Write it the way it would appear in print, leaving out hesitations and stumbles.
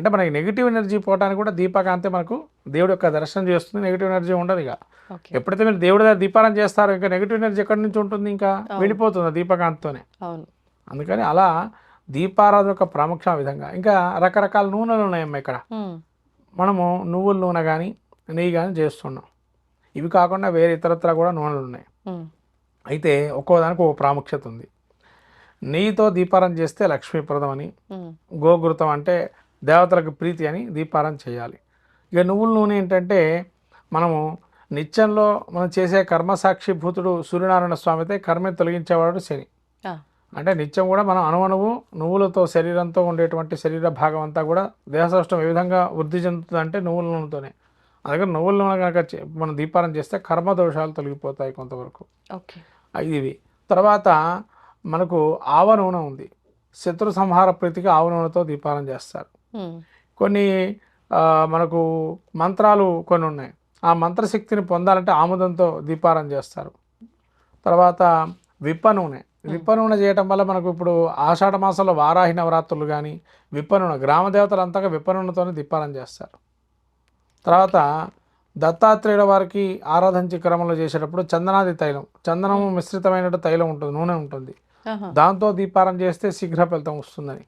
అంటే మనకి negative energy పోవడానికి కూడా దీపకాంతే మనకు దేవుడి యొక్క దర్శనం చేస్తుంది, నెగిటివ్ ఎనర్జీ ఉండదు. ఇక ఓకే. ఎప్పుడైతే మీరు దేవుడి దగ్గర దీపారాధన చేస్తారో ఇంకా నెగిటివ్ ఎనర్జీ ఎక్కడి నుంచి ఉంటుంది, ఇంకా వెళ్ళిపోతుంది ఆ దీపకాంతతోనే. అవును. అందుకని అలా దీపారాధన యొక్క ప్రాముఖ్యం ఆ విధంగా. ఇంకా రకరకాల నూనెలు ఉన్నాయమ్మా ఇక్కడ. హ్మ్. మనము నువ్వుల నూనె కానీ నెయ్యి కానీ చేస్తున్నాం. ఇవి కాకుండా వేరే ఇతరత్ర కూడా నూనెలు ఉన్నాయి. హ్మ్. అయితే ఒక్కో దానికి ఒక ప్రాముఖ్యత ఉంది. నెయ్యితో దీపారాధన చేస్తే లక్ష్మీప్రదం అని, హ్మ్. గోఘృతం అంటే దేవతలకు ప్రీతి అని దీపారాధన చేయాలి. ఇక నువ్వుల నూనె ఏంటంటే మనము నిత్యంలో మనం చేసే కర్మసాక్షి భూతుడు సూర్యనారాయణ స్వామి అయితే కర్మ తొలగించేవాడు శని. ఆ. అంటే నిత్యం కూడా మనం అణువణువు నువ్వులతో శరీరంతో ఉండేటువంటి శరీర భాగం అంతా కూడా దేహసౌష్ఠం ఏ విధంగా వృద్ధి చెందుతుంది అంటే నువ్వుల నూనెతోనే. అందుకని నువ్వుల నూనె కనుక మనం దీపారాధన చేస్తే కర్మ దోషాలు తొలగిపోతాయి కొంతవరకు. ఓకే. ఇవి తర్వాత మనకు ఆవ నూనె ఉంది. శత్రు సంహార ప్రీతికి ఆవ నూనెతో దీపారాధన చేస్తారు. హ్మ్. కొన్ని మనకు మంత్రాలు కొన్ని ఉన్నాయి. ఆ మంత్రశక్తిని పొందాలంటే ఆముదంతో దీపారాధన చేస్తారు. తర్వాత విప్ప నూనె. విప్ప నూనె చేయటం వల్ల మనకు ఇప్పుడు ఆషాఢ మాసంలో వారాహి నవరాత్రులు కానీ విప్ప నూనె గ్రామ దేవతలు అంతగా విప్ప నూనెతోనే దీపారాధన చేస్తారు. తర్వాత దత్తాత్రేయుల వారికి ఆరాధించే క్రమంలో చేసేటప్పుడు చందనాది తైలం, చందనము మిశ్రితమైన తైలం ఉంటుంది, నూనె ఉంటుంది. ఆహా. దాంతో దీపారాధన చేస్తే శీఘ్ర ఫలితం వస్తుందని.